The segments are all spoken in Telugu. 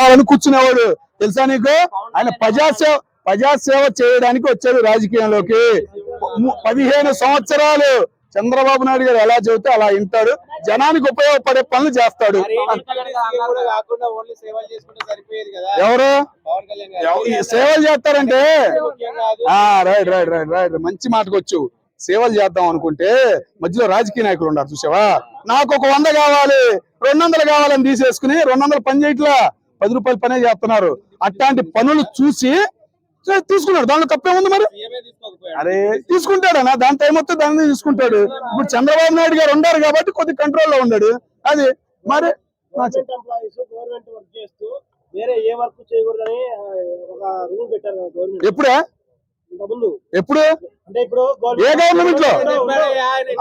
తినాలని కూర్చునేవాడు తెలుసా నీకు? ఆయన ప్రజాసేవ చేయడానికి వచ్చాడు రాజకీయంలోకి. 15 సంవత్సరాలు చంద్రబాబు నాయుడు గారు ఎలా చెబితే అలా వింటాడు, జనానికి ఉపయోగపడే పనులు చేస్తాడు. ఎవరు సేవలు చేస్తారంటే రైట్ రైట్ రైట్ రైట్ మంచి మాటకొచ్చు. సేవలు చేద్దాం అనుకుంటే మధ్యలో రాజకీయ నాయకులు ఉన్నారు చూసావా. నాకు ఒక 100 కావాలి 200 కావాలని తీసేసుకుని 200 పని చేయట్లా 10 రూపాయలు పనే చేస్తున్నారు. అట్లాంటి పనులు చూసి తీసుకున్నాడు. దాంట్లో తప్పేముంది మరి? అరే తీసుకుంటాడనా, దాని టైం వస్తే దాన్ని తీసుకుంటాడు. ఇప్పుడు చంద్రబాబు నాయుడు గారు ఉన్నారు కాబట్టి కొద్ది కంట్రోల్లో ఉన్నాడు. అది మరి ఎప్పుడే ఎప్పుడు ఏ గవర్నమెంట్ లో?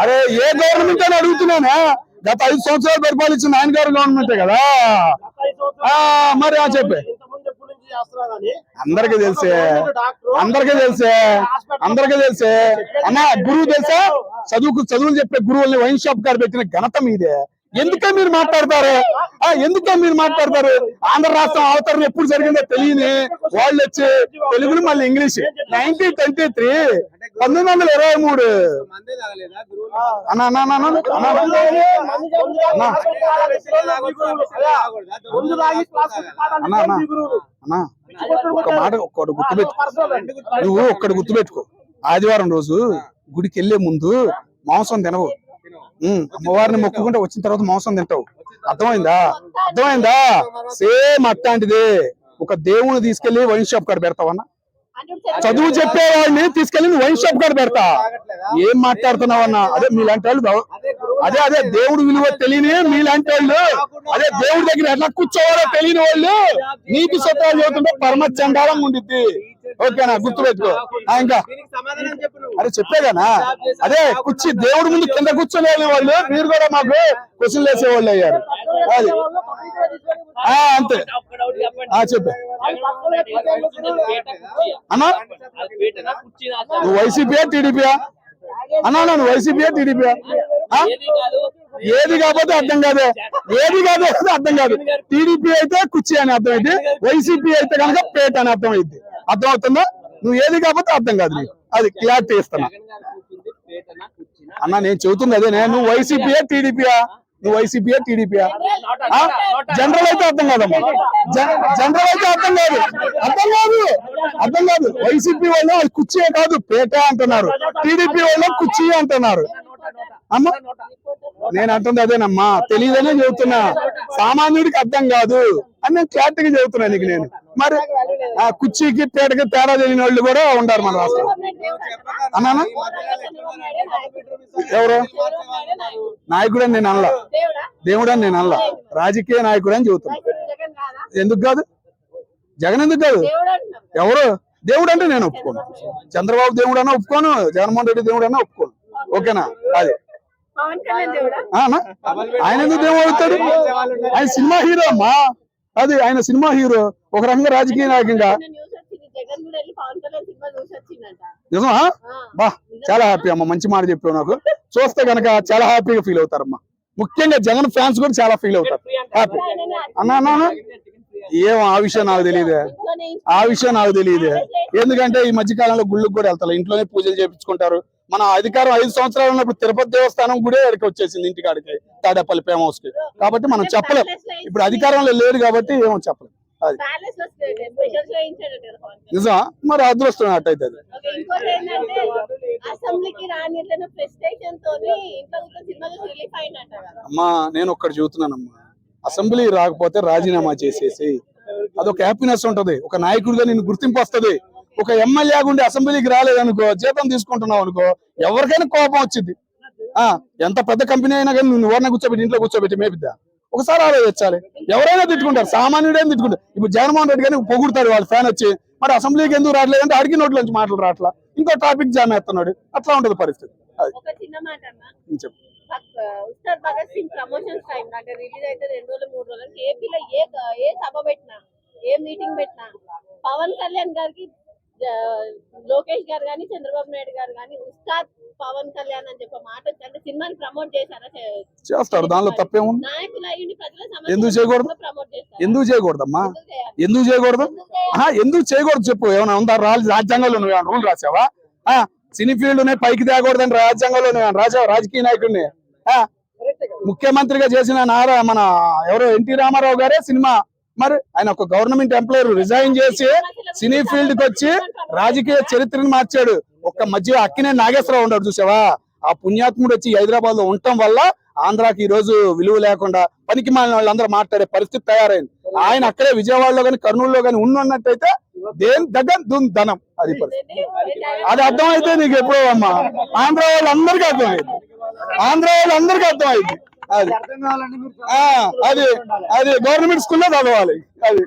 అరే ఏ గవర్నమెంట్ అని అడుగుతున్నానా? గత 5 సంవత్సరాలు పరిపాలించిన ఆయన గారు గవర్నమెంటే కదా. మరి చెప్పే అందరికీ తెలిసే అన్న. గురువు తెలుసా? చదువులు చెప్పే గురువుల్ని వైన్ షాప్ కాడ పెట్టిన ఘనత మీదే. ఎందుకే మీరు మాట్లాడతారు? ఆంధ్ర రాష్ట్రం అవతరణ ఎప్పుడు జరిగిందో తెలియని వాళ్ళు వచ్చి తెలుగుని మళ్ళీ ఇంగ్లీష్ 1923 1923 ఒక మాట ఒక్కటి గుర్తుపెట్టుకో. నువ్వు ఒక్కటి గుర్తుపెట్టుకో, ఆదివారం రోజు గుడికి వెళ్లే ముందు మాంసం తినవు. అమ్మవారిని మొక్కుకుంటే వచ్చిన తర్వాత మాంసం తింటావు. అర్థమైందా? సేమ్ అట్లాంటిదే. ఒక దేవుని తీసుకెళ్లి వైన్ షాప్ కాడ పెడతావన్నా? చదువు చెప్పేవాడిని తీసుకెళ్లి వైన్ షాప్ కాడ పెడతా? ఏం మాట్లాడుతున్నావన్నా? అదే మీలాంటి వాళ్ళు, అదే దేవుడు విలువ తెలియని మీలాంటి వాళ్ళు, అదే దేవుడి దగ్గర ఎట్లా కూర్చోవాలో తెలియని వాళ్ళు నీతి సత్యాలు చదువుతుంటే పరమ చండాలంగా ఉండిద్ది. ఓకేనా? గుర్తుపెట్టుకో. ఇంకా అరే చెప్పేగానా? అదే దేవుడి ముందు కింద కూర్చోలేని వాళ్ళు మీరు కూడా మాకు క్వశ్చన్లు వేసేవాళ్ళు అయ్యారు. అది అంతే. చెప్పే అన్నా, నువ్వు వైసీపీయా టీడీపీయా అన్నా? నువ్వు వైసీపీయా టీడీపీయా? ఏది కాకపోతే అర్థం కాదు. టీడీపీ అయితే కుర్చీ అని అర్థమైంది, వైసీపీ అయితే కనుక పేట అని అర్థమైంది. అర్థమవుతుందా? నువ్వు ఏది కాకపోతే అర్థం కాదు. నీకు అది క్లారిటీ ఇస్తున్నా అన్నా. నేను చెబుతుంది అదే. నువ్వు వైసీపీయా టీడీపీయా? జనరల్ అయితే అర్థం కాదమ్మా. జనరల్ అయితే అర్థం కాదు. వైసీపీ వాళ్ళు అది కుర్చీ కాదు పేట అంటున్నారు, టీడీపీ వాళ్ళు కుర్చీ అంటున్నారు. అమ్మా నేను అంటుంది అదేనమ్మా. తెలియదనే చెబుతున్నా, సామాన్యుడికి అర్థం కాదు అని నేను క్లారిటీగా చెబుతున్నా నీకు. నేను మరి కుర్చీకి పేటకి తేడా తెలియని వాళ్ళు కూడా ఉన్నారు మన రాష్ట్రంలో. అన్నా ఎవరు నాయకుడు అని నేను అనలా, దేవుడు అని నేను అనలా, రాజకీయ నాయకుడు అని చెబుతున్నా. ఎందుకు కాదు? జగన్ ఎందుకు కాదు? ఎవరు దేవుడు అంటే నేను ఒప్పుకోను. చంద్రబాబు దేవుడు అన్నా ఒప్పుకోను, జగన్మోహన్ రెడ్డి దేవుడు అన్నా ఒప్పుకోను. ఓకేనా? అది ఆయన ఎందుకు దేవుడు అవుతాడు? ఆయన సినిమా హీరో అమ్మా. అది ఆయన సినిమా హీరో, ఒక రకంగా రాజకీయ నాయకంగా. నిజమా? బా చాలా హ్యాపీ అమ్మా, మంచి మాట చెప్పావు. నాకు చూస్తే కనుక చాలా హ్యాపీగా ఫీల్ అవుతారమ్మా. ముఖ్యంగా జగన్ ఫ్యాన్స్ కూడా చాలా ఫీల్ అవుతారు, హ్యాపీ. అన్నా ఏం ఆ విషయం నాకు తెలియదే. ఎందుకంటే ఈ మధ్య కాలంలో గుళ్ళకి కూడా వెళ్తారు, ఇంట్లోనే పూజలు చేయించుకుంటారు. మన అధికారం 5 సంవత్సరాలు ఉన్నప్పుడు తిరుపతి దేవస్థానం కూడా ఎక్కడికి వచ్చేసింది, ఇంటికాడికి, తాడేపల్లి ఫేమ్ హౌస్ కి. కాబట్టి మనం చెప్పలేం, ఇప్పుడు అధికారంలో లేరు కాబట్టి ఏమో చెప్పలేం. అది నిజమా? మరి అదృష్టం అట్టయితే. అమ్మా నేను ఒక్కటి చెబుతున్నానమ్మా, అసెంబ్లీ రాకపోతే రాజీనామా చేసేసి అదొక హ్యాపీనెస్ ఉంటది. ఒక నాయకుడిగా నిన్ను గుర్తింపు వస్తుంది. ఒక ఎమ్మెల్యే గుండి అసెంబ్లీకి రాలేదనుకో, జీతం తీసుకుంటున్నావు అనుకో, ఎవరికైనా కోపం వచ్చింది. ఎంత పెద్ద కంపెనీ అయినా కానీ నువ్వు ఎవరైనా కూర్చోబెట్టి ఇంట్లో కూర్చోబెట్టి మేపిద్దా? ఒకసారి ఆలోచించాలి. ఎవరైనా తిట్టుకుంటారు, సామాన్యుడైనా తిట్టుకుంటారు. ఇప్పుడు జగన్మోహన్ రెడ్డి గారిని పొగుడుతాడు వాళ్ళ ఫ్యాన్ వచ్చి, మరి అసెంబ్లీకి ఎందుకు రావట్లేదంటే అడిగి నోట్ల నుంచి మాటలు రావట్లా, ఇంకో టాపిక్ జామ్ ఎత్తున్నాడు. అట్లా ఉంటది పరిస్థితి. ఉస్తాద్ భగత్ సింగ్ ప్రమోషన్స్ టైం అంటే రిలీజ్ అయితే 2 రోజులు 3 రోజులకి ఏపీలో ఏ సభ పెట్టినా, ఏ మీటింగ్ పెట్టినా పవన్ కళ్యాణ్ గారికి, లోకేష్ గారు కానీ, చంద్రబాబు నాయుడు గారు కానీ ఉస్తాద్ పవన్ కళ్యాణ్ అని చెప్పే మాట వచ్చి అంటే సినిమాని ప్రమోట్ చేశారా? చేస్తారు, దానిలో తప్పేముంది. నాయకులు అయ్యింది, ప్రజల ఎందుకు చేయకూడదు? ఎందుకు చేయకూడదమ్మా? ఎందుకు చేయకూడదు? ఎందుకు చేయకూడదు చెప్పు. ఏమైనా ఉందా? రాజ్యాంగంలో నువ్వు రూల్ రాసావా? సినీ ఫీల్డ్ నే పైకి తేకూడదని రాజ్యాంగంలో నువ్వు రాసావా? రాజకీయ నాయకుడిని ముఖ్యమంత్రిగా చేసిన మన ఎవరో ఎన్టీ రామారావు గారే సినిమా. మరి ఆయన ఒక గవర్నమెంట్ ఎంప్లాయర్ రిజైన్ చేసి సినీ ఫీల్డ్ కి వచ్చి రాజకీయ చరిత్రను మార్చాడు. ఒక్క మధ్య అక్కినే నాగేశ్వరరావు ఉన్నాడు చూసావా? ఆ పుణ్యాత్ముడు వచ్చి హైదరాబాద్ లో ఉండటం వల్ల ఆంధ్రాకి ఈ రోజు విలువ లేకుండా పనికి మాలిన వాళ్ళందరూ మాట్లాడే పరిస్థితి తయారైంది. ఆయన అక్కడే విజయవాడలో గాని కర్నూలులో గాని ఉన్నట్టయితే దేని దగ్గర ధనం అది పరిస్థితి. అది అర్థమైతే నీకు ఎప్పుడో అమ్మా ఆంధ్ర వాళ్ళందరికీ అర్థమైంది. ఆంధ్ర వాళ్ళందరికీ అర్థమైంది. అది అది గవర్నమెంట్ స్కూల్లో చదవాలి అది.